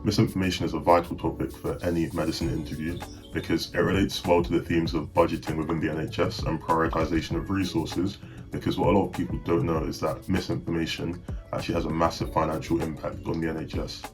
Misinformation is a vital topic for any medicine interview because it relates well to the themes of budgeting within the NHS and prioritization of resources, because what a lot of people don't know is that misinformation actually has a massive financial impact on the NHS.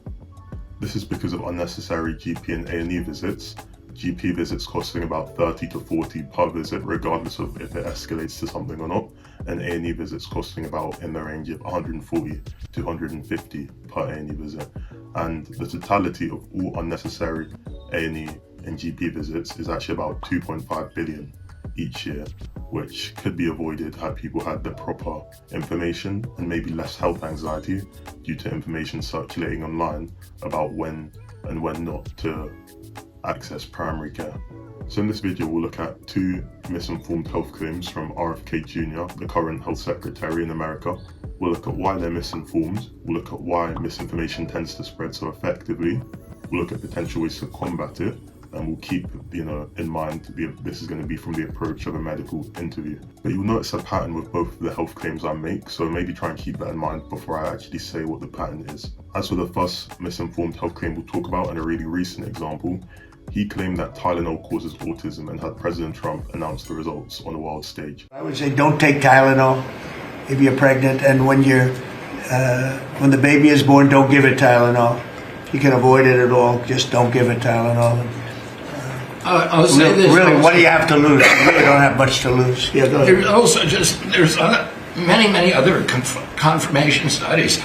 This is because of unnecessary GP and A&E visits, GP visits costing about 30 to 40 per visit regardless of if it escalates to something or not, and A&E visits costing about in the range of 140 to 150 per A&E visit. And the totality of all unnecessary A&E and GP visits is actually about 2.5 billion each year, which could be avoided had people had the proper information and maybe less health anxiety due to information circulating online about when and when not to access primary care. So in this video, we'll look at two misinformed health claims from RFK Jr., the current health secretary in America. We'll look at why they're misinformed. We'll look at why misinformation tends to spread so effectively. We'll look at potential ways to combat it, and we'll keep, in mind this is going to be from the approach of a medical interview. But you'll notice a pattern with both of the health claims I make, so maybe try and keep that in mind before I actually say what the pattern is. As for the first misinformed health claim we'll talk about, and a really recent example, he claimed that Tylenol causes autism and had President Trump announce the results on a world stage. I would say don't take Tylenol if you're pregnant, and when the baby is born, don't give it Tylenol. You can avoid it at all. Just don't give it Tylenol. I'll say this. Really, what do you have to lose? You really don't have much to lose. Yeah, go ahead. There's many other confirmation studies.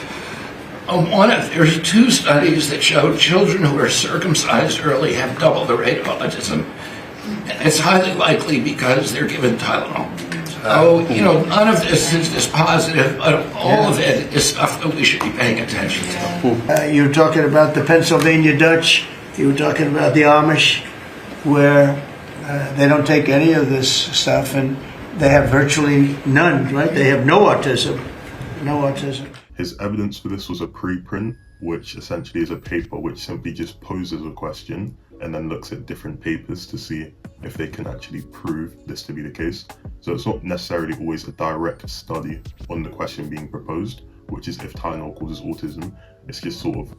There's two studies that show children who are circumcised early have double the rate of autism. It's highly likely because they're given Tylenol. None of this is dispositive, but all of it is stuff that we should be paying attention to. You were talking about the Pennsylvania Dutch. You were talking about the Amish, where they don't take any of this stuff, and they have virtually none, right? They have no autism. No autism. His evidence for this was a preprint, which essentially is a paper which simply just poses a question and then looks at different papers to see if they can actually prove this to be the case. So it's not necessarily always a direct study on the question being proposed, which is if Tylenol causes autism. It's just sort of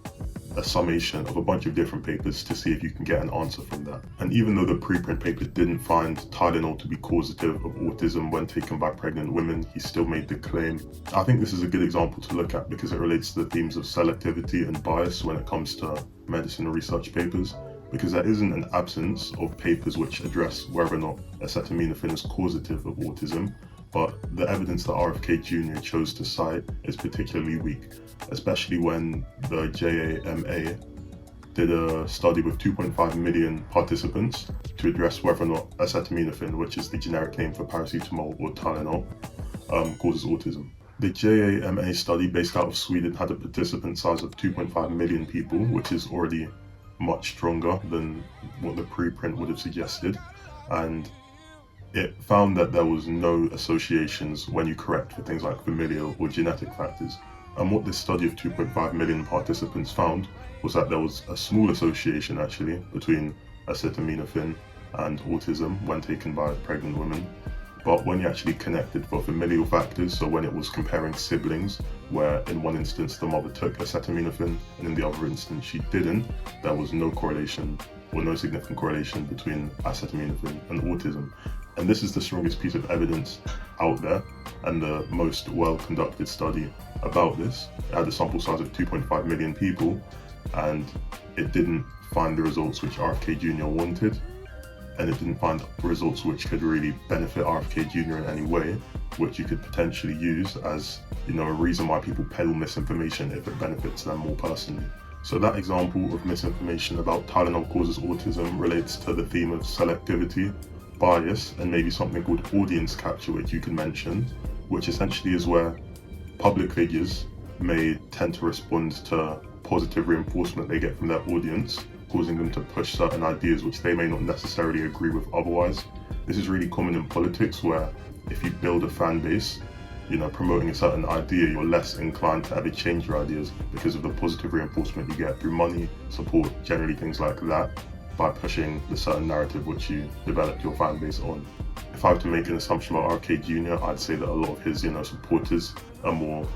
a summation of a bunch of different papers to see if you can get an answer from that. And even though the preprint paper didn't find Tylenol to be causative of autism when taken by pregnant women, he still made the claim. I think this is a good example to look at because it relates to the themes of selectivity and bias when it comes to medicine research papers, because there isn't an absence of papers which address whether or not acetaminophen is causative of autism, but the evidence that RFK Jr. chose to cite is particularly weak, especially when the JAMA did a study with 2.5 million participants to address whether or not acetaminophen, which is the generic name for paracetamol or Tylenol, causes autism. The JAMA study, based out of Sweden, had a participant size of 2.5 million people, which is already much stronger than what the preprint would have suggested, and it found that there was no associations when you correct for things like familial or genetic factors. And what this study of 2.5 million participants found was that there was a small association actually between acetaminophen and autism when taken by pregnant women. But when you actually connected for familial factors, so when it was comparing siblings, where in one instance the mother took acetaminophen and in the other instance she didn't, there was no correlation or no significant correlation between acetaminophen and autism. And this is the strongest piece of evidence out there and the most well-conducted study about this. It had a sample size of 2.5 million people, and it didn't find the results which RFK Jr. wanted, and it didn't find results which could really benefit RFK Jr. in any way, which you could potentially use as, a reason why people peddle misinformation if it benefits them more personally. So that example of misinformation about Tylenol causes autism relates to the theme of selectivity, bias, and maybe something called audience capture, which you can mention, which essentially is where public figures may tend to respond to positive reinforcement they get from their audience, causing them to push certain ideas which they may not necessarily agree with otherwise. This is really common in politics, where if you build a fan base, promoting a certain idea, you're less inclined to ever change your ideas because of the positive reinforcement you get through money, support, generally things like that, by pushing the certain narrative which you developed your fan base on. If I were to make an assumption about RFK Jr., I'd say that a lot of his, supporters are more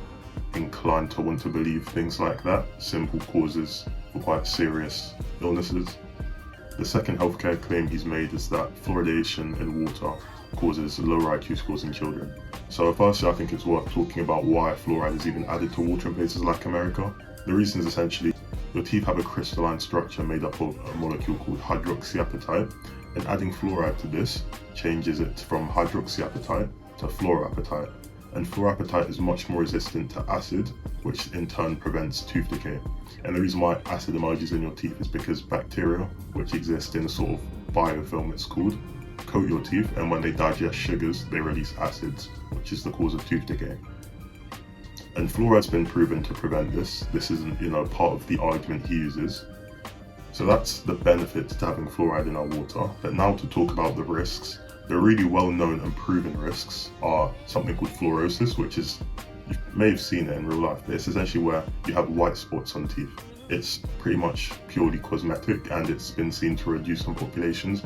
inclined to want to believe things like that. Simple causes for quite serious illnesses. The second healthcare claim he's made is that fluoridation in water causes lower IQ scores in children. So firstly, I think it's worth talking about why fluoride is even added to water in places like America. The reason is essentially your teeth have a crystalline structure made up of a molecule called hydroxyapatite, and adding fluoride to this changes it from hydroxyapatite to fluorapatite. And fluorapatite is much more resistant to acid, which in turn prevents tooth decay. And the reason why acid emerges in your teeth is because bacteria, which exist in a sort of biofilm it's called, coat your teeth, and when they digest sugars, they release acids, which is the cause of tooth decay. And fluoride's been proven to prevent this. This isn't, part of the argument he uses. So that's the benefit to having fluoride in our water. But now to talk about the risks. The really well-known and proven risks are something called fluorosis, which is, you may have seen it in real life, but it's essentially where you have white spots on teeth. It's pretty much purely cosmetic, and it's been seen to reduce some populations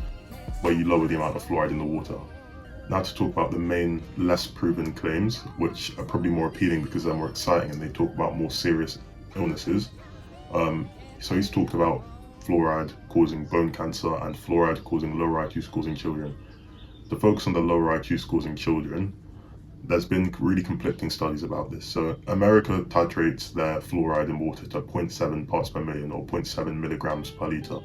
where you lower the amount of fluoride in the water. Now to talk about the main less proven claims, which are probably more appealing because they're more exciting and they talk about more serious illnesses. So he's talked about fluoride causing bone cancer and fluoride causing lower IQ scores in children. To focus on the lower IQ scores in children, there's been really conflicting studies about this. So America titrates their fluoride in water to 0.7 parts per million or 0.7 milligrams per litre.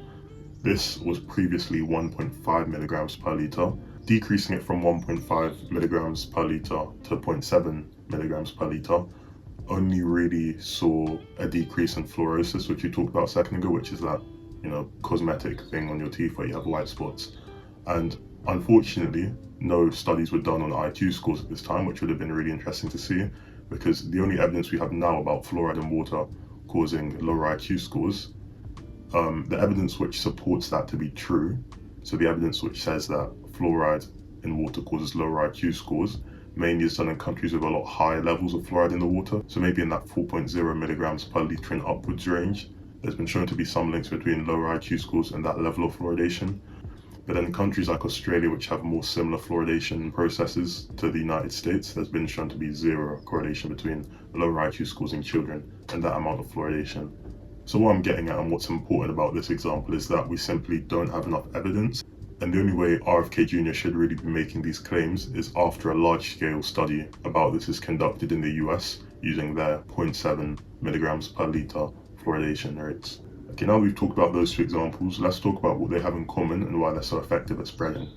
This was previously 1.5 milligrams per litre. Decreasing it from 1.5 milligrams per litre to 0.7 milligrams per litre only really saw a decrease in fluorosis, which you talked about a second ago, which is that, cosmetic thing on your teeth where you have white spots. And unfortunately, no studies were done on IQ scores at this time, which would have been really interesting to see, because the only evidence we have now about fluoride in water causing lower IQ scores, the evidence which supports that to be true, so the evidence which says that fluoride in water causes lower IQ scores, mainly is done in countries with a lot higher levels of fluoride in the water. So maybe in that 4.0 milligrams per litre and upwards range, there's been shown to be some links between lower IQ scores and that level of fluoridation. But then in countries like Australia, which have more similar fluoridation processes to the United States, there's been shown to be zero correlation between lower IQ scores in children and that amount of fluoridation. So what I'm getting at and what's important about this example is that we simply don't have enough evidence. And the only way RFK Jr. should really be making these claims is after a large-scale study about this is conducted in the US using their 0.7 milligrams per litre fluoridation rates. Okay, now we've talked about those two examples, let's talk about what they have in common and why they're so effective at spreading.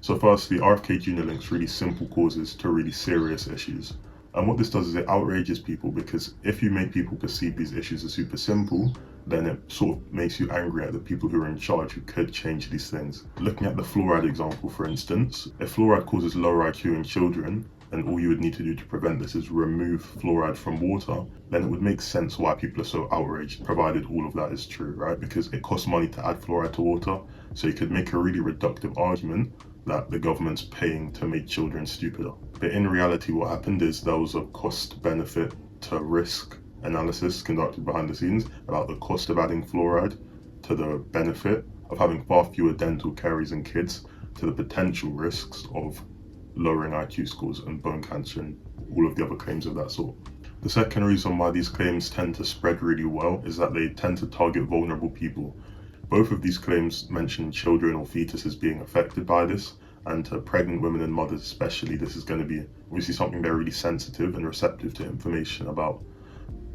So firstly, RFK Jr. links really simple causes to really serious issues. And what this does is it outrages people, because if you make people perceive these issues as super simple, then it sort of makes you angry at the people who are in charge who could change these things. Looking at the fluoride example, for instance, if fluoride causes lower IQ in children, and all you would need to do to prevent this is remove fluoride from water, then it would make sense why people are so outraged, provided all of that is true, right? Because it costs money to add fluoride to water, so you could make a really reductive argument that the government's paying to make children stupider. But in reality, what happened is there was a cost benefit to risk analysis conducted behind the scenes about the cost of adding fluoride to the benefit of having far fewer dental caries in kids to the potential risks of lowering IQ scores and bone cancer and all of the other claims of that sort. The second reason why these claims tend to spread really well is that they tend to target vulnerable people. Both of these claims mention children or fetuses being affected by this, and to pregnant women and mothers especially, this is going to be obviously something they're really sensitive and receptive to information about.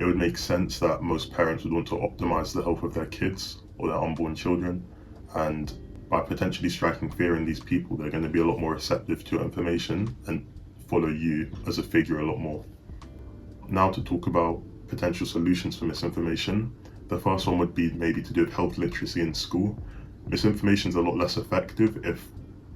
It would make sense that most parents would want to optimize the health of their kids or their unborn children, and by potentially striking fear in these people, they're going to be a lot more receptive to information and follow you as a figure a lot more. Now to talk about potential solutions for misinformation. The first one would be maybe to do with health literacy in school. Misinformation is a lot less effective if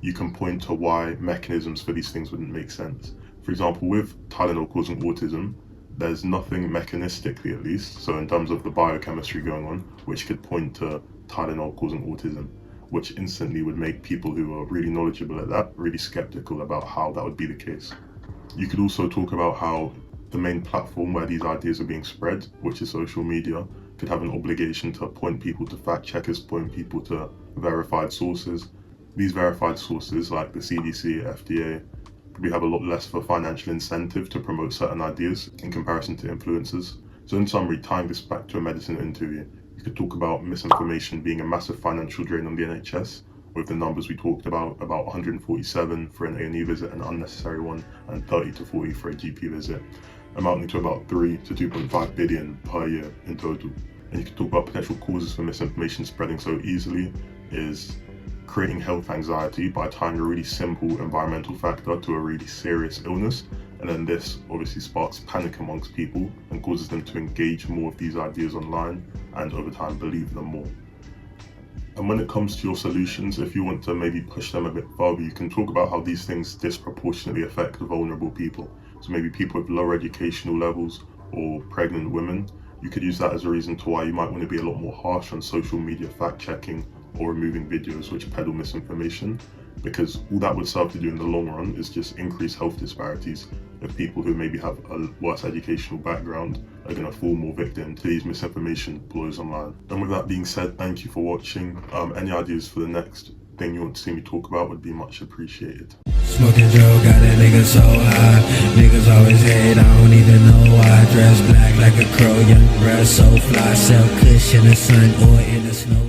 you can point to why mechanisms for these things wouldn't make sense. For example, with Tylenol causing autism, there's nothing mechanistically, at least, so in terms of the biochemistry going on, which could point to Tylenol causing autism, which instantly would make people who are really knowledgeable at that really skeptical about how that would be the case. You could also talk about how the main platform where these ideas are being spread, which is social media, could have an obligation to point people to fact checkers, point people to verified sources. These verified sources, like the CDC, FDA, probably have a lot less of a financial incentive to promote certain ideas in comparison to influencers. So in summary, tying this back to a medicine interview, You could talk about misinformation being a massive financial drain on the NHS, with the numbers we talked about 147 for an A&E visit, an unnecessary one, and 30 to 40 for a GP visit, amounting to about 3 to 2.5 billion per year in total. And you can talk about potential causes for misinformation spreading so easily is creating health anxiety by tying a really simple environmental factor to a really serious illness, and then this obviously sparks panic amongst people and causes them to engage more with these ideas online and over time believe them more. And when it comes to your solutions, if you want to maybe push them a bit further, you can talk about how these things disproportionately affect vulnerable people. So maybe people with lower educational levels or pregnant women. You could use that as a reason to why you might want to be a lot more harsh on social media fact checking or removing videos which peddle misinformation, because all that would serve to do in the long run is just increase health disparities if people who maybe have a worse educational background are going to fall more victim to these misinformation blows online. And with that being said, thank you for watching. Any ideas for the next thing you want to see me talk about would be much appreciated. Smoking Joe got that nigga so high. Niggas always hate, I don't even know why. Dress black like a crow, young breath so fly. Sell kush in the sun or in the snow.